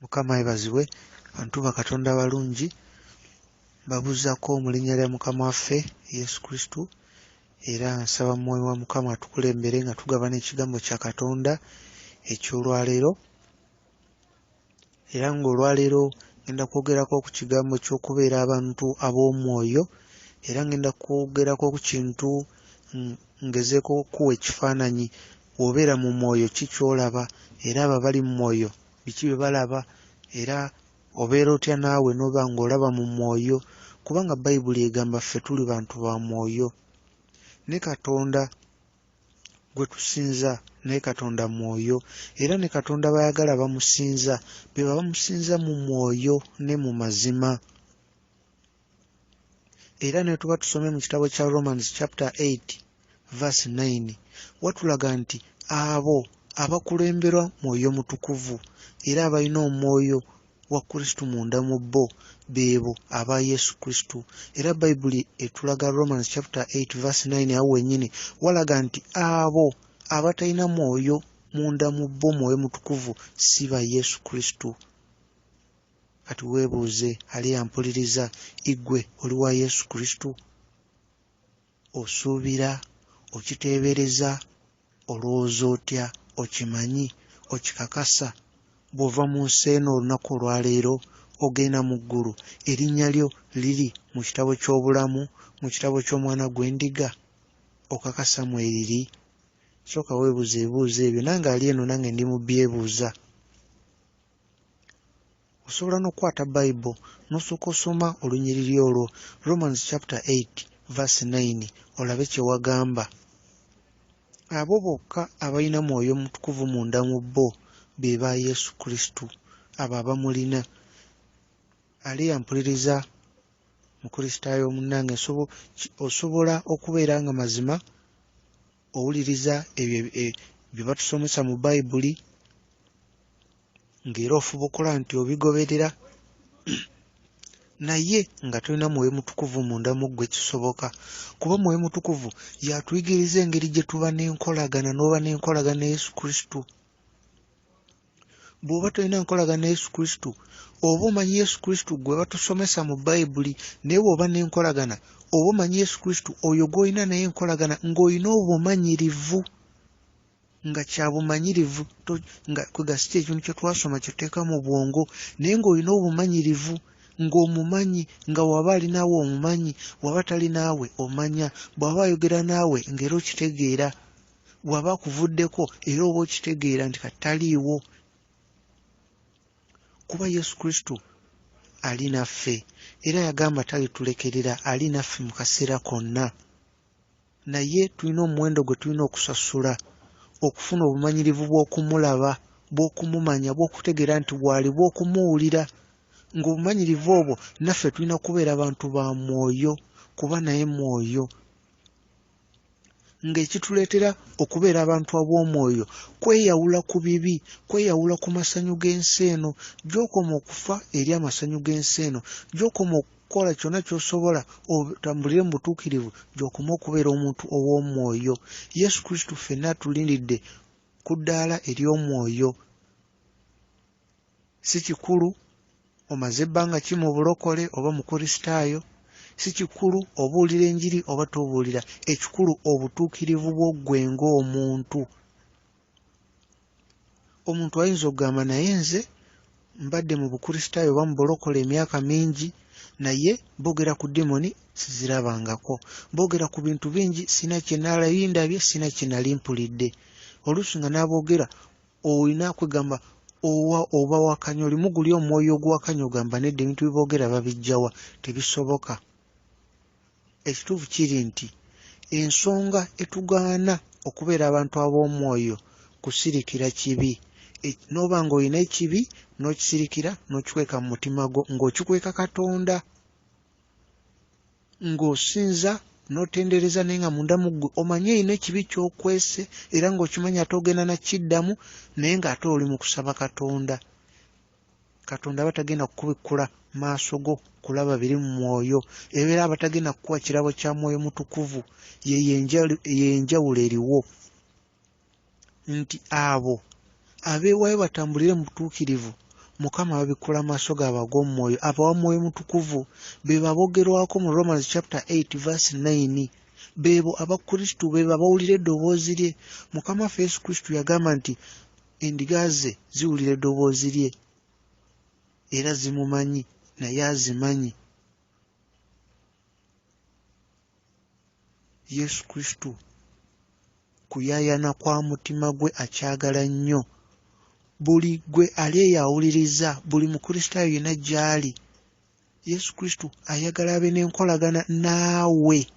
Mukama yebazibwe, bantu ba Katonda balungi, babuuzako mu linnya lya Mukama waffe Yesu Kristo, era nsaba Mwoyo wa Mukama atukulembere nga tugabana ekigambo kya Katonda eky'olwaleero. Era ng'olwaleero ngenda kwogerako ku kigambo ky'okubeera abantu ab'omwoyo, era ngenda kwogerako ku kintu ngezeeko okuwa ekifaananyi. Bw'obeera mu mwoyo ki ky'olaba, era abo abali mu mwoyo biki bye balaba, era obeera otya naawe n'oba ng'olaba mu mwoyo, kubanga Bayibuli egamba ffe tuli bantu ba mwoyo. Ne Katonda gwe tusinza, naye Katonda mwoyo, era ne Katonda bayagala bamusinza, be bamusinza mu mwoyo ne mu mazima. Era ne tuba tusome mu kitabo kya Romans chapter 8 verse 9 watulaga nti abo abakulemberwa mwoyo mutukuvu era abalina omwoyo wa Kristo munda mu bo, beebo aba Yesu Kristo. Era Bayibuli etulaga Romans chapter 8 verse 9 awo wennyini walaga nti abo abatalina mwoyo munda mu bo, mwoyo mutukuvu, si ba Yesu Kristo. Kati weebuuze, ali ampuliriza, igwe oli wa Yesu Kristo? Osuubira, okiteebereza, olowooza otya, okimanyi, okikakasa? Bw'ova mu nsi eno olunaku olwaleero ogenda mu ggulu, erinnya lyo liri mu kitabo ky'obulamu, mu kitabo ky'omwana gw'endiga? Okakasa mweriri? Sooka weebuuze ebibuuzo ebyo. Nange ali eno nange ndi mu byebuuza. Osobola n'okwata Bayibuli n'osooka osoma olunyiriri olwo, Romans chapter 8 verse 9, olabe kye wagamba. Abo bokka abalina mwoyo mutukuvu munda mu bo, be ba Yesu Kristo, abo abamulina. Ali ampuliriza, Mukristaayo munnange, osobola okubeera nga mazima owuliriza ebyo bye batusomesa mu Bayibuli, ng'era ofuba okola nti obigoberera, naye nga tolina mwoyo mutukuvu munda mu ggwe. Kisoboka, kuba mwoyo mutukuvu yatuyigiriza engeri gye tuba n'enkolagana n'oba n'enkolagana ne Yesu Kristo. Bw'oba tolina nkolagana ne Yesu Kristo, oba omanyi Yesu Kristo gwe batusomesa mu Bayibuli, naye bw'oba n'enkolagana, oba omanyi Yesu Kristo oyo gw'olina naye enkolagana, ng'olina obumanyirivu, nga kya bumanyirivu, nga kwegasi ki ekintu kye twasoma kye tuteeka mu bwongo, naye ng'olina obumanyirivu, ng'omumanyi, nga waba ali naawe omumanyi, waba tali naawe omanya, bw'aba ayogera naawe ng'era okitegeera, bw'aba akuvuddeko era oba okitegeera nti kati taliiwo. Kuba Yesu Kristo ali naffe, era yagamba talitulekerera, ali naffe mu kaseera konna. Naye tulina omuwendo gwe tulina okusasula okufuna obumanyirivu bw'okumulaba, bw'okumumanya, bw'okutegeera nti bw'ali, bw'okumuwulira. Ng'obumanyirivu obwo naffe tulina kubeera bantu ba mwoyo, kuba naye mwoyo. Ng'ekituleetera okubeera abantu ab'omwoyo kweyawula ku bibi, kweyawula ku masanyu g'ensi eno, gy'okoma okufa eri amasanyu g'ensi eno, gy'okoma okukola kyonna ky'osobola otambulire mu butuukirivu, gy'okoma okubeera omuntu ow'omwoyo. Yesu Kristo ffenna atulindiridde ku ddaala ery'omwoyo. Si kikulu omaze ebbanga ki mu bulokole oba Mukristaayo, si kikulu obuulira enjiri oba tobuulira, ekikulu obutuukirivu bw'oggwe ng'omuntu. Omuntu ayinza okugamba naye nze mbadde mu Bukristaayo oba mu bulokole emyaka mingi, naye boogera ku demoni sizirabangako, boogera ku bintu bingi, sina kye nalindabye, sina kye nali mpulidde. Oluusi nga n'aboogera olina kwegamba oba wakanya, olimu guli omwoyo ogwakanya, ogamba nedda ebintu byeboogera babijjawa, tebisoboka. Ekituufu kiri nti ensonga etugaana okubeera abantu ab'omwoyo kusirikira kibi. N'oba ng'olina ekibi n'okisirikira n'okikweka mu mutima gwo, ng'okikweka Katonda, ng'osinza n'otendereza, naye nga munda mu ggwe omanye erina ekibi ky'okwese, era ng'okimanyi ate ogenda nakiddamu, naye ng'ate oli mu kusaba Katonda. Katonda aba tagenda kukubikkula maaso go kulaba biri mu mwoyo, era aba tagenda kukuwa kirabo kya mwoyo mutukuvu. Yenjawulo eriwo nti abo abeewaayo batambulire mu butuukirivu Mukama babikola maaso gaabwe ag'omwoyo abawa mwoyo mutukuvu be babogerwako mu Romans chapter 8 verse 9 bebo abakristu be babawulira eddoboozi lye. Mukama waffe Yesu Kristo yagamba nti endiga ze ziwulira eddoboozi lye era zimumanyi naye azimanyi. Yesu Kristo kuyaayana kwa mutima gwe akyagala nnyo. Buli gwe ali eyawuliriza, buli mukristaayo yenna gy'ali, Yesu Kristo ayagala abe n'enkolagana naawe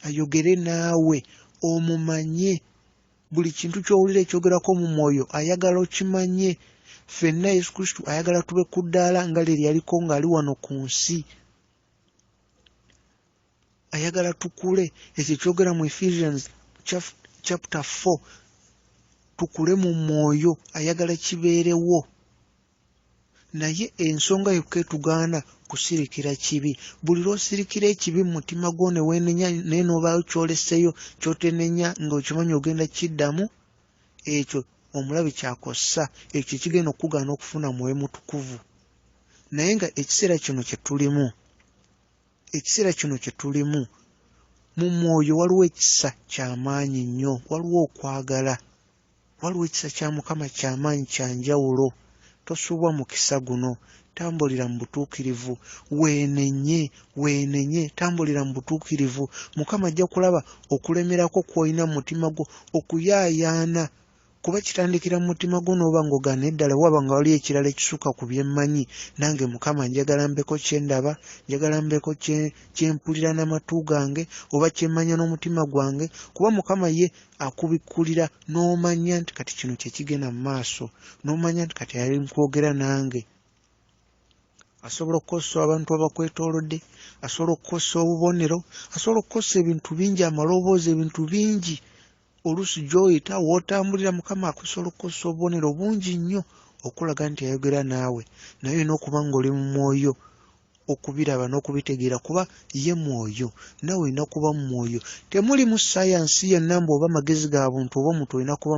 ayogere naawe omumanye. Buli kintu ky'owulira ekyogerako mu mwoyo ayagala okimanye. Ffenna Yesu Kristo ayagala tube ku ddaala nga lye lyaliko ng'ali wano ku nsi. Ayagala tukule. Ekyo kyogera mu Ephesians chapter 4. Tukule mu mwoyo, ayagala kibeerewo. Naye ensonga yokka etugaana kusirikira kibi. Buli lw'osirikira ekibi mu mutima gwo ne weenenya naye n'obaayo kyoleseyo kyotenenya ng'okimanyi ogenda kiddamu, ekyo omulabe kyakossa, ekyo kigenda okugaana okufuna mwoyo mutukuvu. Naye nga ekiseera kino kye tulimu mu mwoyo waliwo ekisa ky'amaanyi nnyo, waliwo okwagala, waliwo ekisa kya Mukama ky'amaanyi kya njawulo. Tosubwa mu kisa guno, tambulira mu butuukirivu. Weenenye, tambulira mu butuukirivu. Mukama ajja kulaba okulemerako kw'olina mu mutima gwo okuyaayaana, kuba kitandikira mu mutima gwo n'oba ng'ogaana eddala waba nga wali ekirala ekisukka ku bye mmanyi. Nange Mukama njagala mbeko kye ndaba, njagala mbeko kye mpulira n'amatu gange oba kye mmanya n'omutima gwange, kuba Mukama ye akubikkulira n'omanya nti kati kino kye kigenda mu maaso, n'omanya nti kati ali nkwogera nange. Asobola okukozesa abantu abakwetoolodde, asobola okukozesa obubonero, asobola okukozesa ebintu bingi, amaloboozi, ebintu bingi. Oluusi gy'oyita w'otambulira Mukama akusobola okukozesa obubonero bungi nnyo okulaga nti ayogera naawe, naye olina okuba ng'oli mu mwoyo okubiraba n'okubitegeera, kuba ye mwoyo, nawe olina kuba mu mwoyo. Temuli mu sayansi yonna mbu oba magezi ga buntu oba omuntu olina kuba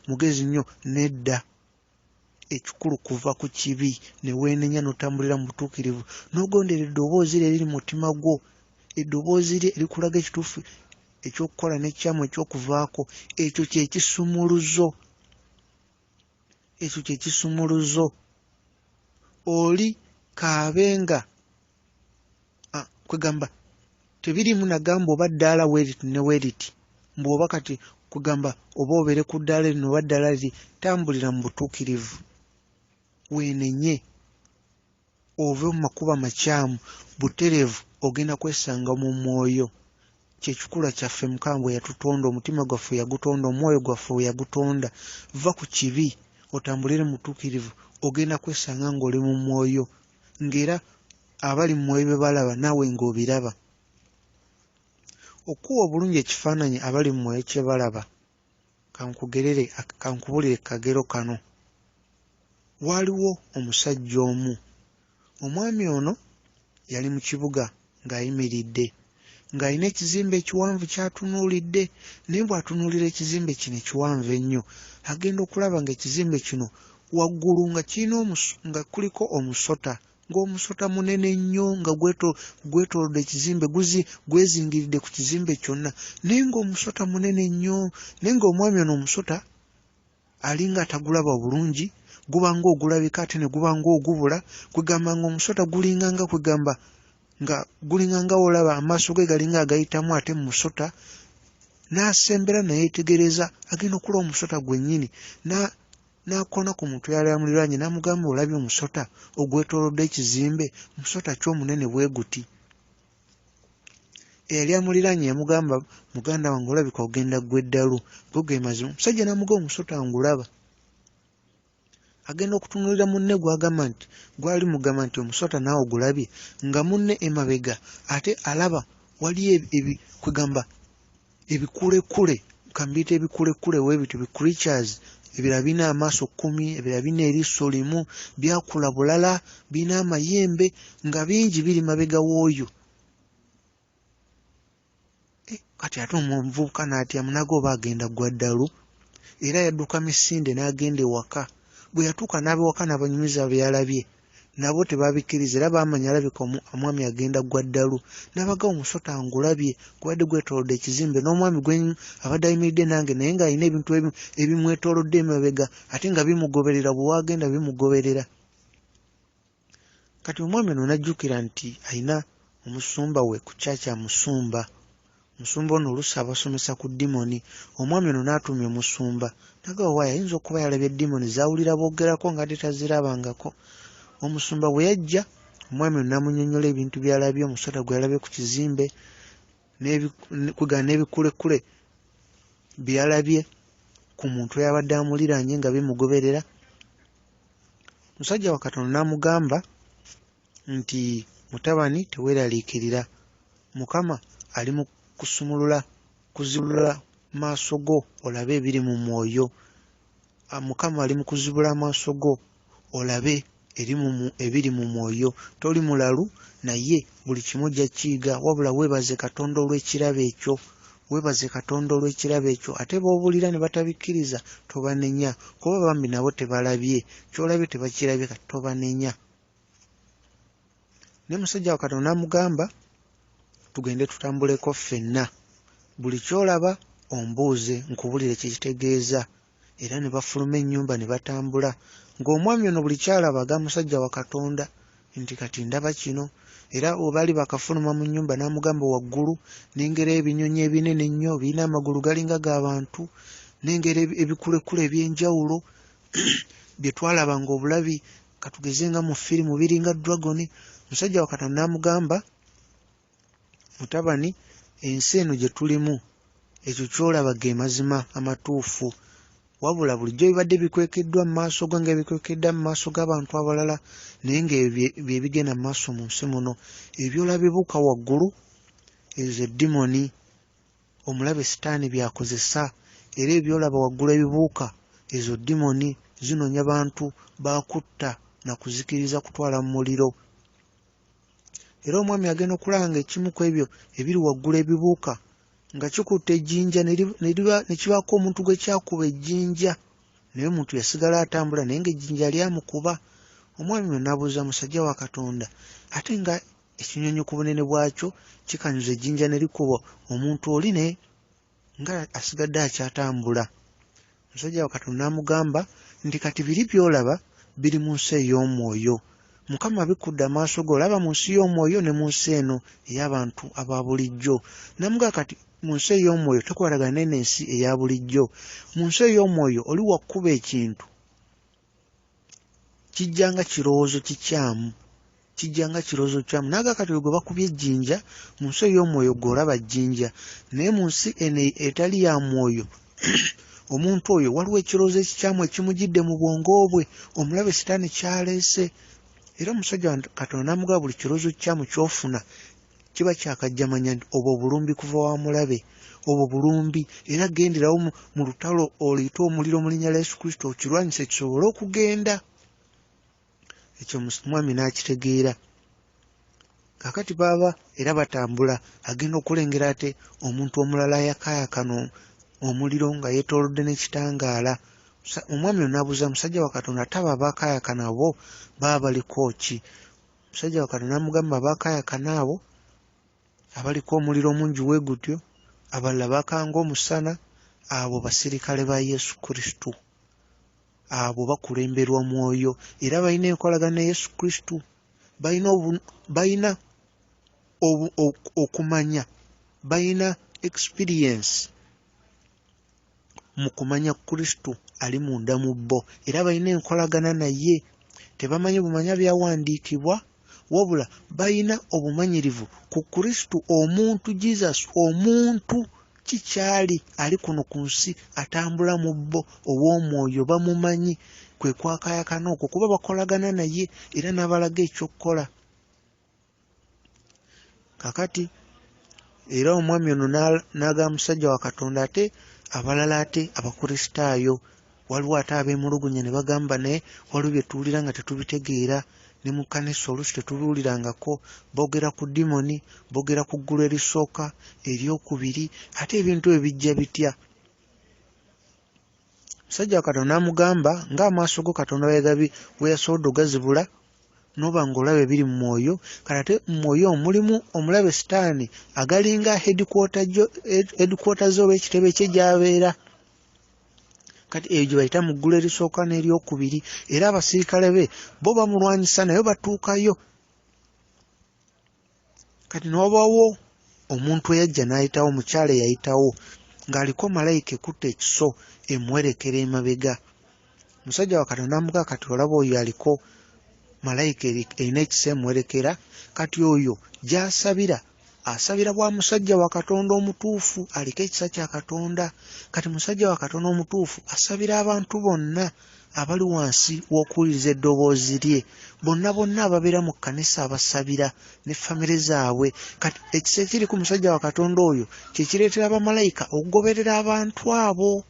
mugezi nnyo, nedda. Ekikulu kuva ku kibi ne weenenya n'otambulira mu butuukirivu, n'ogondera eddoboozi lye eriri mu mutima gwo, eddoboozi lye erikulaga ekituufu ekyokukola n'ekyamu ekyokuvaako. Ekyo kye kisumuluzo. Oli kaabenga kwegamba tebirimu nagamba oba ddaala weeriti ne weeriti mbu oba kati kwegamba oba obeere ku ddaala lino oba ddaala liri. Tambulira mu butuukirivu, weenenye, ove mu makuba makyamu, butereevu, ogenda kwesanga mu mwoyo. Kyekikula kyaffe Mukama bwe yatutonda, omutima gwaffe yagutonda, omwoyo gwaffe we yagutonda. Va ku kibi otambulire mu butuukirivu, ogenda kwesanga ng'oli mu mwoyo, ng'era abali mu mwoyo be balaba naawe ng'obiraba. Okuwa obulungi ekifaananyi abali mu mwoyo kye balaba, kankubulire kagero kano. Waaliwo omusajja omu, omwami ono yali mu kibuga ng'ayimiridde, ng'alina ekizimbe ekiwanvu ky'atunuulidde, naye bw'atunuulira ekizimbe kino ekiwanvu ennyo, agenda okulaba ng'ekizimbe kino waggulu nga kuliko omusota, ng'omusota munene nnyo nga gwetoolodde ekizimbe, gwezingiridde ku kizimbe kyonna, naye ng'omusota munene nnyo. Naye ng'omwami ono omusota alinga atagulaba bulungi, guba ng'ogulabika ate ne guba ng'ogubula, kwegamba ng'omusota gulinganga kwegamba nga gulinganga olaba amaaso ge galinga agayitamu ate mu musota. N'asembera neyeetegereza, agenda okula omusota gwennyini, n'akoona ku muntu yali amuliraanye n'amugamba, olabye omusota ogwetoolodde ekizimbe, omusota ky'omunene bwe guti. Eyali amuliraanye yamugamba, muganda wange olabika ogenda ggwe eddalu, go ge mazima. Omusajja n'amugamba, omusota ngulaba. Agenda okutunuulira munne gw'agamba nti gwali mugamba nti omusota naawe ogulabye, nga munne emabega ate alaba waliyo kwegamba ebikulekule, kambiyita ebikulekule weebito, creatures ebirala birina amaaso 10, ebirala birina eriiso limu, byakula bulala, birina amayembe nga bingi biri mabega w'oyo. Kati ate omuvubuka n'atya munaga oba agenda gwa ddalu, era yadduka misinde n'agenda ewaka. bwe yatuuka n'abewaka n'abanyumiza bye yalabye nabo tebabikkiriza era baamanya alabika omwami agenda gwa ddalu n'abagawo omusota ngulabye gubadde gwetoolodde ekizimbe n'omwami gwe abadde ayimiridde nange naye ng'alina ebintu ebimwetoolodde emabega ate nga bimugoberera bwe waagenda bimugoberera. Kati omwami ono n'ajjukira nti alina omusumba we ku kyakya musumba. Omusumba ono oluusi abasomesa ku dimoni. Omwami ono n'atumya omusumba nagawa waayo ayinza okuba yalabye dimoni zaawulira boogerako nga ate tazirabangako. Omusumba bwe yajja omwami ono n'amunnyonnyola ebintu by'alabye omusota gwe yalabye ku kizimbe n'ebikulekule bye yalabye ku muntu eyabadde amuliraanye nga bimugoberera. Musajja wa Katonda n'amugamba nti mutabani teweeraliikirira, Mukama ali mu kuzibula maaso go olabe ebiri mu mwoyo. Mukama ali mu kuzibula amaaso go olabe ebiri mu mwoyo. Toli mulalu naye buli kimu ojja kiyiga, wabula weebaze Katonda olw'ekirabo ekyo. Weebaze Katonda olw'ekirabo ekyo. Ate b'obuulira ne batabikkiriza tobanenya, kuba bambi nabo tebalabye ky'olabye tebakirabye, kati tobanenya. Ne musajja wa Katonda n'amugamba tugende tutambuleko ffenna, buli ky'olaba ombuuze nkubulire kye kitegeeza. Era ne bafuluma ennyumba ne batambula ng'omwami ono buli kyalaba aga musajja wa Katonda nti kati ndaba kino. Era obaali bakafuluma mu nnyumba n'amugamba waggulu n'engera ebinyonyi ebinene ennyo birina amagulu galinga g'abantu, n'engera ebikulekule eby'enjawulo bye twalabanga obulabi katugeze nga mu firimu biringa dragoni. Musajja wa Katonda n'amugamba mutabani, ensi eno gye tulimu ekyo ky'olaba ge mazima amatuufu, wabula bulijjo bibadde bikwekeddwa mu maaso go ng'ebikwekedda mu maaso g'abantu abalala, naye ng'ebyo bigenda mu maaso mu nsi muno. Ebyolaba bibuuka waggulu ezo eddimoni omulabe sitaani byakozesa, era ebyolaba waggulu ebibuuka ezo ddimoni zinoonya bantu bakutta na kuzikiriza kutwala mu muliro. Era omwami agenda okulanga ekimu ku ebyo ebiri waggulu ebibuuka nga kikutte ejjinja ne kibaako omuntu gwe kyakuba ejjinja, naye omuntu yasigala atambula naye ng'ejjinja lyamukuba. Omwami ono n'abuuza musajja wa Katonda, ate nga ekinyonyi ku bunene bwakyo kikanyuza ejjinja ne likuba omuntu oli ne nga asigadde akyatambula. Musajja wa Katonda n'amugamba nti kati biri by'olaba biri mu nsi ey'omwoyo. Mukama abikudde amaaso go olaba mu nsi y'omwoyo ne mu nsi eno ey'abantu aba bulijjo. Namugamba kati mu nsi ey'omwoyo tekwatagana n'ensi eya bulijjo. Mu nsi ey'omwoyo oli wakkuba ekintu kijjanga kirowoozo kikyamu, kijjanga kirowoozo kikyamu. Naga kati gwe bakubye ejjinja mu nsi ey'omwoyo gw'olaba jjinja, naye mu nsi eno etali ya mwoyo omuntu oyo waliwo ekirowoozo ekikyamu ekimujjidde mu bwongo bwe, omulabe sitaani kyaleese. Era omusajja wa Katonda n'amugamba buli kirowoozo kikyamu ky'ofuna kiba kyakajjamanya nti obwo bulumbi kuva wa mulabe, obwo bulumbi. Era genderawo mu lutalo oluyite omuliro mu linnya lya Yesu Kristo okirwanyise kisobole okugenda. Ekyo omwami n'akitegeera. Kaakati baaba era batambula, agenda okulengera ate omuntu omulala ayakaayakana omuliro nga yeetoolodde n'ekitangaala. Omwami ono n'abuuza musajja wa Katonda, ate abo abaakaayakana abo baba baliko ki? Musajja wa Katonda n'amugamba abaakaayakana abo abaliko omuliro omungi bwe gutyo, abalala bakanga omusana, abo basirikale ba Yesu Kristo. Abo bakulemberwa mwoyo era balina enkolagana ne Yesu Kristo, balina okumanya, balina experience mu kumanya Kristo ali munda mu bo, era balina enkolagana naye. Tebamanyi bumanya byawandiikibwa, wabula balina obumanyirivu ku Kristo omuntu, Jesus omuntu kikyali ali kuno ku nsi atambula mu bo ow'omwoyo, bamumanyi. Kwe kwakaayakana okwo kuba bakolagana naye era n'abalaga ekyokukola. Kakati era omwami ono n'agamba musajja wa Katonda ate abalala ate abakristaayo waliwo ate abeemulugunya ne bagamba naye waliwo bye tuwulira nga tetubitegeera, ne mu kkanisa oluusi tetubiwulirangako. Boogera ku dimoni, boogera ku ggulu erisooka, eryokubiri, ate ebintu ebyo bijja bitya? musajja wa Katonda n'amugamba ng'amaaso go Katonda we yasobodde ogazibula n'oba ng'olaba ebiri mu mwoyo, kati ate mu mwoyo mulimu omulabe Sitaani agalinga headquarter ze oba ekitebe kye gy'abeera. Kati eyo gye bayita mu ggulu erisooka n'eryokubiri, era abasirikale be bo bamulwanyisa naye batuukayo. Kati n'obaawo omuntu eyajja n'ayitawo, mukyala eyayitawo ng'aliko malayika ekutte ekiso emuwerekera emabega. Musajja wa Katonda n'amugamba kati olaba oyo aliko malayika erina ekiso emuwerekera, kati oyo gy'asabira asabira bwa musajja wa Katonda omutuufu aliko ekisa kya Katonda. Kati musajja wa Katonda omutuufu asabira abantu bonna abali wansi w'okuwuliriza eddoboozi lye, bonna ababeera mu kkanisa abasabira ne famire zaabwe. Kati ekisa ekiri ku musajja wa Katonda oyo kye kireetera bamalayika okugoberera abantu abo.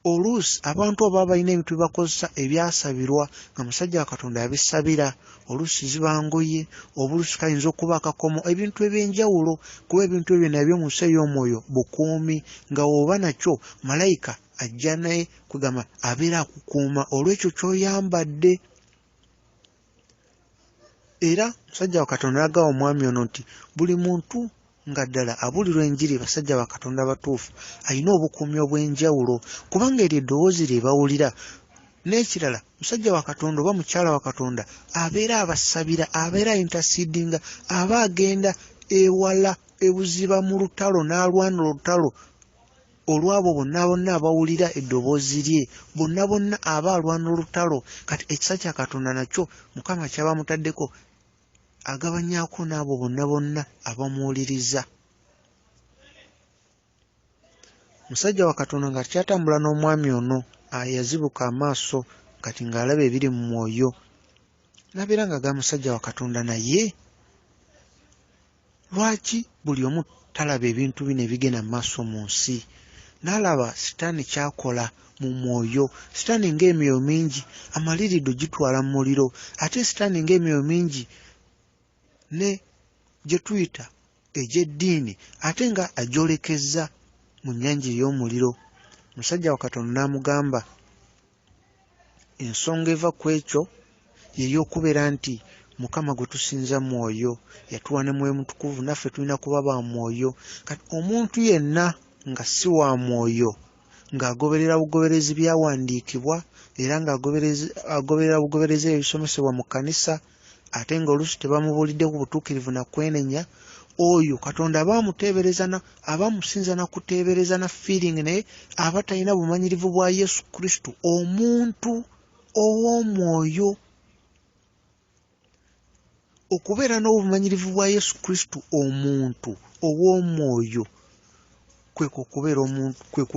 Oluusi abantu abo balina ebintu bye bakozesa ebyasabirwa nga musajja wa Katonda yabisabira, oluusi ziba ngoye, obuluusi kayinza okuba akakomo, ebintu eby'enjawulo, kuba ebintu ebyo nabyo mu nsi ey'omwoyo bukuumi, nga woba nakyo malayika ajja naye kugamba abeera akukuuma olw'ekyo ky'oyambadde. Era musajja wa Katonda yagamba omwami ono nti buli muntu nga ddala abulirwa enjiri basajja ba Katonda batuufu alina obukuumi obw'enjawulo, kubanga eryo eddoboozi lye bawulira. N'ekirala musajja wa Katonda oba mukyala wa Katonda abeera abasabira, abeera intercedinga, aba agenda ewala ebuziba mu lutalo n'alwana olutalo olw'abo bonna abawulira eddoboozi lye, bonna aba alwana olutalo. Kati ekisa kya Katonda nakyo Mukama kyaba mutaddeko agabanyaako n'abo bonna abamuwuliriza. Musajja wa Katonda nga kyatambula n'omwami ono yazibuka amaaso kati ng'alaba ebiri mu mwoyo, n'abeera nga aga musajja wa Katonda naye lwaki buli omu talaba ebintu bino ebigenda mu maaso mu nsi? N'alaba Sitaani kyakola mu mwoyo. Sitaani ng'emyoyo mingi amaliriddo gitwala mu muliro, ate Sitaani ng'emyoyo mingi ne gye tuyita egy'eddiini ate nga agyolekeza mu nnyanja ey'omuliro. Musajja wa Katonda n'amugamba ensonga eva ku ekyo y'ey'okubeera nti Mukama gwe tusinza mwoyo, yatuwa ne Mwoyo Mutukuvu, naffe tulina kuba ba mwoyo. Kati omuntu yenna nga si wa mwoyo, ng'agoberera bugoberezi byawandiikibwa era ng'agoberera bugoberezi ebisomesebwa mu kkanisa, ate ng'oluusi tebamubuulidde ku butuukirivu na kwenenya, oyo Katonda abamusinza na kuteebereza na feeling, naye aba talina bumanyirivu bwa Yesu Kristo, omuntu ow'omwoyo. Okubeera n'obumanyirivu bwa Yesu Kristo, omuntu ow'omwoyo, kwe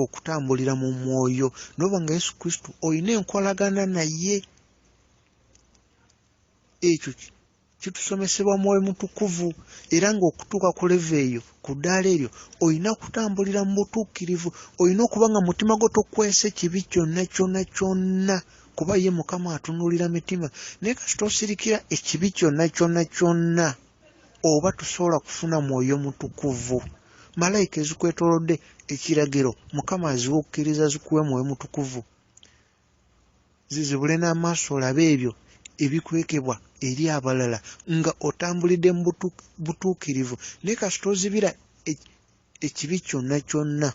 okutambulira mu mwoyo, n'oba nga Yesu Kristo olina enkolagana naye. Ekyo kitusomesebwa Mwoyo Mutukuvu, era ng'okutuuka ku leve eyo, ku ddaala eryo, olina kutambulira mu butuukirivu, olina okuba nga mutima gwo tokwesa ekibi kyonna, kuba ye Mukama atunuulira mitima. Naye kasita osirikira ekibi kyonna, oba tosobola kufuna Mwoyo Mutukuvu. Malayika ezikwetoolodde ekiragiro Mukama aziwa okukkiriza zikuwe Mwoyo Mutukuvu, zizibule n'amaaso olabe ebyo ebikwekebwa eri abalala nga otambulidde mu butuukirivu. Naye kasita ozibira ekibi kyonna,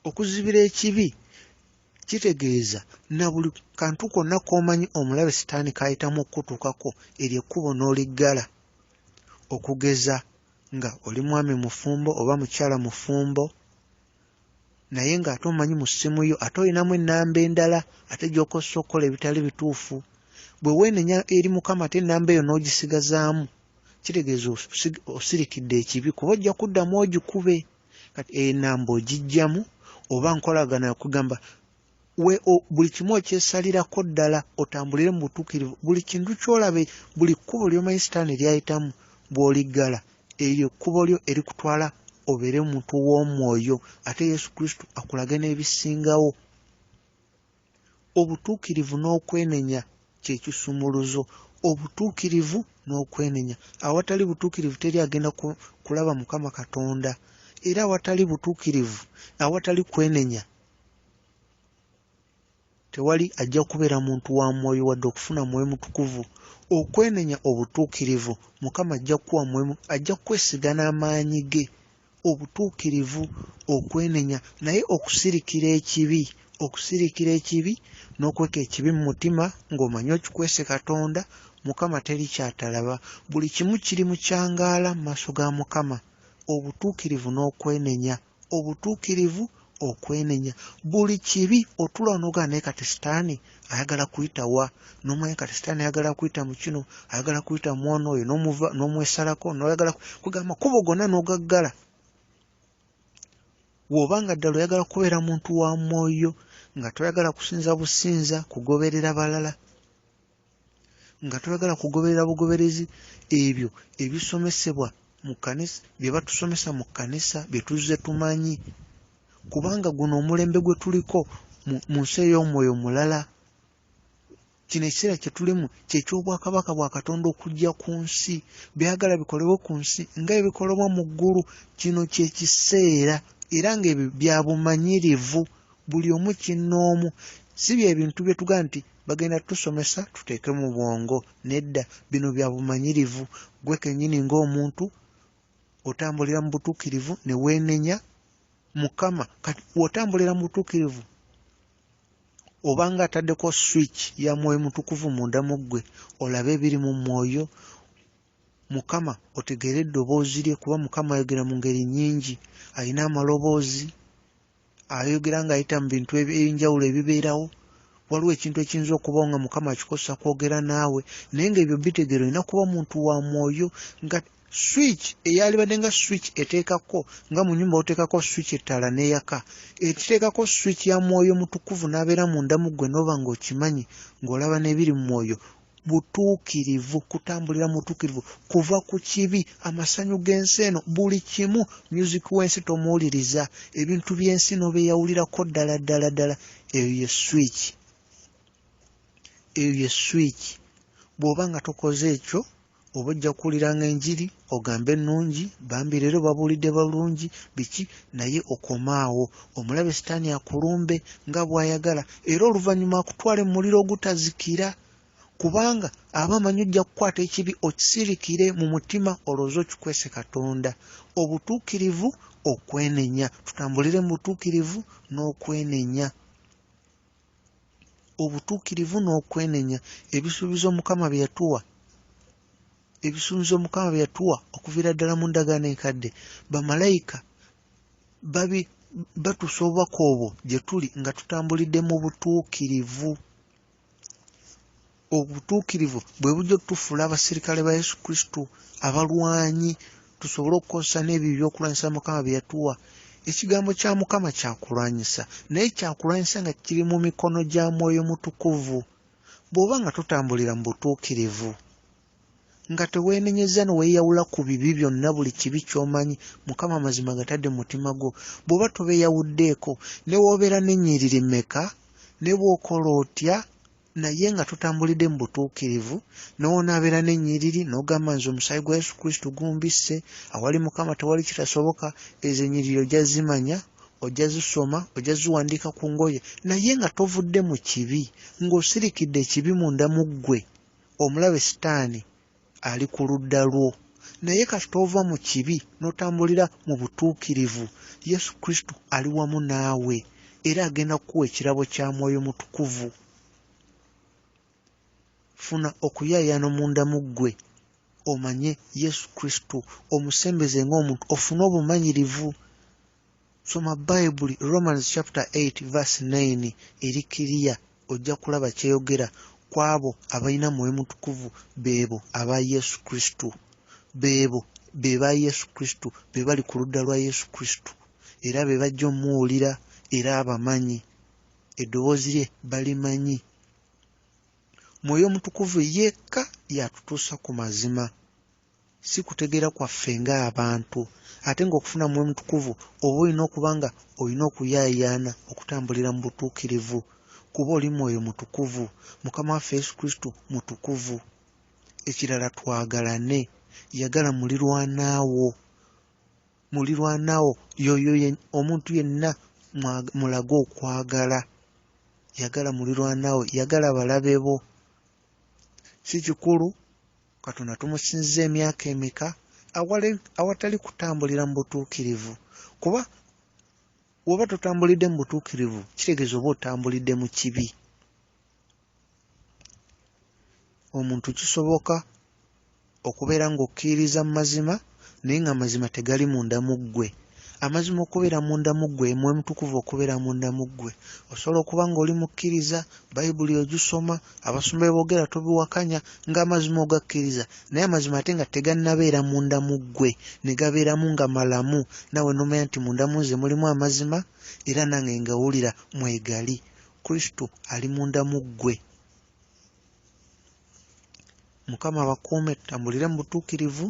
okuzibira ekibi kitegeeza na buli kantu konna k'omanyi omulabe Sitaani kayitamu okutuukako eryo ekkubo n'oliggala, okugeza nga oli mwami mufumbo oba mukyala mufumbo, naye ng'ate omanyi mu ssimu yo ate olinamu ennamba endala ate gy'okozesa okukola ebitali bituufu. Bwe weenenya eri Mukama ate ennamba eyo n'ogisigazaamu, kitegeeza osirikidde ekibi, kuba ojja kuddamu ogikube. Kati ennamba ogiggyamu oba nkolagana okugamba buli kimu okyesalirako ddala otambulire mu butuukirivu. Buli kintu ky'olabe, buli kkubo ly'omanyi Sitaani lyayitamu, bw'oliggala eryo ekkubo lyo erikutwala obeere omuntu w'omwoyo, ate Yesu Kristo akulage n'ebisingawo. Obutuukirivu n'okwenenya kye kisumuluzo, obutuukirivu n'okwenenya. Awatali butuukirivu teri agenda kulaba Mukama Katonda, era awatali butuukirivu, awatali kwenenya, tewali ajja kubeera muntu wa mwoyo wadde okufuna mwoyo mutukuvu. Okwenenya obutuukirivu Mukama ajja kuwa mwoyo, ajja kwesiga n'amaanyi ge. Obutuukirivu, okwenenya, naye okusirikira ekibi n'okweka ekibi mu mutima ng'omanyi okikwese Katonda, Mukama teri kyatalaba. Buli kimu kiri mu kyangaala mu maaso ga Mukama. Obutuukirivu n'okwenenya, obutuukirivu, okwenenya. Buli kibi otula n'ogaa naye kati Sitaani ayagala kuyita wa, n'omanya kati Sitaani ayagala kuyita mu kino, ayagala kuyita mu ono oyo, n'omwesalako n'oyagala kugamba makubo gonna n'ogaggala. Bw'obanga ddala oyagala kubeera muntu wa mwoyo, nga toyagala kusinza businza, kugoberera balala, nga toyagala kugoberera bugoberezi ebyo ebisomesebwa mu kkanisa, bye batusomesa mu kkanisa, bye tuzze tumanyi, kubanga guno omulembe gwe tuliko mu nsi ey'omwoyo mulala. Kino ekiseera kye tulimu ky'eky'obwakabaka bwa Katonda okujja ku nsi, byagala bikolebwe ku nsi nga ebikolebwa mu ggulu. Kino kye kiseera era ng'ebyo bya bumanyirivu, buli omu kinnoomu. Si bye bintu bye tugaa nti bagenda tusomesa tuteeke mu bwongo, nedda, bino bya bumanyirivu. Gwe kennyini ng'omuntu otambulira mu butuukirivu ne weenenya Mukama. Kati w'otambulira mu butuukirivu obanga ataddeko switch ya mwoyo mutukuvu munda mu ggwe, olabe ebiri mu mwoyo, Mukama otegeere eddoboozi lye, kuba Mukama ayogera mu ngeri nnyingi. Alina amaloboozi, ayogera ng'ayita mu bintu eby'enjawulo ebibeerawo. Waliwo ekintu ekiyinza okubawo nga Mukama akikosa kwogera naawe, naye ng'ebyo bitegeero olina kuba muntu wa mwoyo. Nga switch eyalibadde nga switch eteekako, nga mu nnyumba oteekako switch ettaala n'eyaka, ekiteekako switch ya mwoyo mutukuvu n'abeera munda mu ggwe n'oba ng'okimanyi, ng'olaba n'ebiri mu mwoyo. Butuukirivu, kutambulira mu butuukirivu, kuva ku kibi, amasanyu g'ensi eno, buli kimu. Music w'ensi tomuwuliriza, ebintu by'ensi n'obeeyawulirako ddala ddala ddala. Eyo ye switch, eyo ye switch. Bw'oba nga tokoze ekyo, oba ojja kuwuliranga enjiri ogambe ennungi, bambi leero babuulidde balungi biki, naye okomaawo, omulabe Sitaani akulumbe nga bw'ayagala, era oluvannyuma akutwale mu muliro ogutazikira, kubanga aba amanyi ojja kukwata ekibi okisirikire mu mutima, olowooza okikwese Katonda. Obutuukirivu, okwenenya, tutambulire mu butuukirivu n'okwenenya. Obutuukirivu n'okwenenya, ebisuubizo Mukama bye yatuwa, ebisuubizo Mukama bye yatuwa okuviira ddala mu ndagaano enkadde, bamalayika batusa obubaka obwo gye tuli nga tutambulidde mu butuukirivu. Obutuukirivu bwe bujja otufuula abasirikale ba Yesu Kristo, abalwanyi, tusobole okukozesa n'ebyo ebyokulwanyisa Mukama bye yatuwa. Ekigambo kya Mukama kyakulwanyisa, naye kyakulwanyisa nga kiri mu mikono gya mwoyo mutukuvu. Bw'oba nga tutambulira mu butuukirivu, nga teweenenyeza neweeyawula ku bibi byonna, buli kibi ky'omanyi Mukama amazima gatadde mu mutima gwo, bw'oba tobeeyawuddeeko, ne woobeera n'ennyiriri mmeka, ne bw'okola otya, naye nga tutambulidde mu butuukirivu, n'onaabeera n'ennyiriri n'ogamba nze omusaayi gwa Yesu Kristo gumbisse, awali Mukama tewali kitasoboka. Ezo ennyiriri ojja zimanya, ojja zisoma, ojja ziwandiika ku ngoye, naye nga tovudde mu kibi, ng'osirikidde ekibi munda mu ggwe. Omulabe Sitaani ali ku ludda lwo, naye kati tova mu kibi n'otambulira mu butuukirivu, Yesu Kristo ali wamu naawe era agenda kukuwa ekirabo kya mwoyo mutukuvu. Funa okuyayaana munda mu ggwe, omanye Yesu Kristo, omusembeze ng'omuntu, ofune obumanyirivu. Soma Bayibuli, Romans chapter 8 verse 9, eri kiriya, ojja kulaba kyeyogera kwabo abalina mwoyo mutukuvu, beebo aba Yesu Kristo, beebo be ba Yesu Kristo, be bali ku ludda lwa Yesu Kristo, era be bajja omuwulira era abamanyi, eddoboozi lye balimanyi. Mwoyo mutukuvu yekka yatutuusa ku mazima, si kutegeera kwaffe ng'abantu. Ate ng'okufuna mwoyo mutukuvu oba olina okuba nga olina okuyaayaana okutambulira mu butuukirivu, kuba oli mwoyo mutukuvu. Mukama waffe Yesu Kristo mutukuvu. Ekirala twagalane, yagala mulirwanaawo, mulirwanaawo yoyo omuntu yenna mulage okwagala. yagala mulirwanawe, yagala balabe bo. Si kikulu Katonda tumusinza emyaka emeka awatali kutambulira mu butuukirivu, kuba woba totambulidde mu butuukirivu kitegeeza oba otambulidde mu kibi. Omuntu kisoboka okubeera ng'okkiririza mu mazima naye nga amazima tegali munda mu ggwe. Amazima okubeera munda mu ggwe, Mwoyo Mutukuvu okubeera munda mu ggwe. Osobola okuba ng'oli mukkiriza, Bayibuli ogisoma, abasumba boogera tobiwakanya ng'amazima ogakkiriza, naye amazima ate nga tegannabeera munda mu ggwe, ne gabeeramu nga malamu, nawe n'omanya nti munda mu nze mulimu amazima era nange ngawulira mwegali. Kristo ali munda mu ggwe. Mukama abakuume, tutambulire mu butuukirivu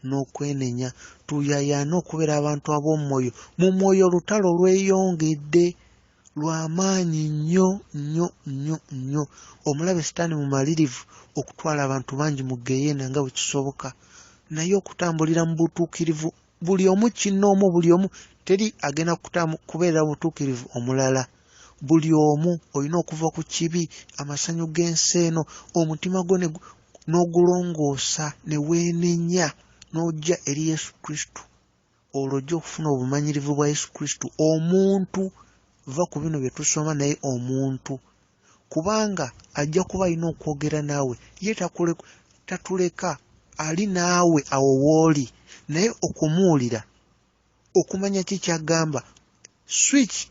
n'okwenenya, tuyayaane okubeera abantu ab'omwoyo. Mu mwoyo olutalo lweyongedde lw'amaanyi nnyo nnyo nnyo nnyo. Omulabe Sitaani mumalirivu okutwala abantu bangi mu geyeena nga bwe kisoboka, naye okutambulira mu butuukirivu buli omu kinnoomu, buli omu teri agenda kubeera butuukirivu omulala. Buli omu olina okuva ku kibi, amasanyu g'ensi eno, omutima gwo n'ogulongoosa ne weenenya n'ojja eri Yesu Kristo. Olwo ojja okufuna obumanyirivu bwa Yesu Kristo. Omuntu, va ku bino bye tusoma, naye omuntu, kubanga ajja kuba alina okwogera naawe. Ye tatuleka, ali naawe awo wooli, naye okumuwulira, okumanya ki ky'agamba,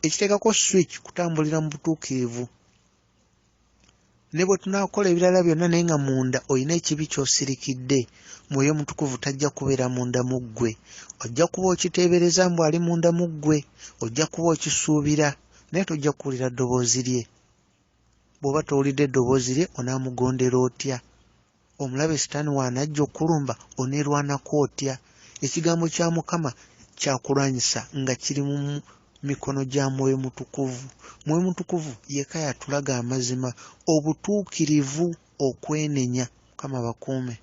ekiteekako switch kutambulira mu butuukirivu. Ne bwe tunaakola ebirala byonna naye nga munda olina ekibi ky'osirikidde, Mwoyo Mutukuvu tajja kubeera munda mu ggwe. Ojja kuba okiteebereza mbu ali munda mu ggwe, ojja kuba okisuubira, naye tojja kuwulira ddoboozi lye. Bw'oba towulidde eddoboozi lye onaamugondera otya? Omulabe Sitaani waanajja okulumba oneerwanako otya? Ekigambo kya Mukama kyakulwanyisa nga kiri mu mikono gya Mwoyo Mutukuvu. Mwoyo Mutukuvu yekka yatulaga amazima, obutuukirivu, okwenenya. Mukama bakuume.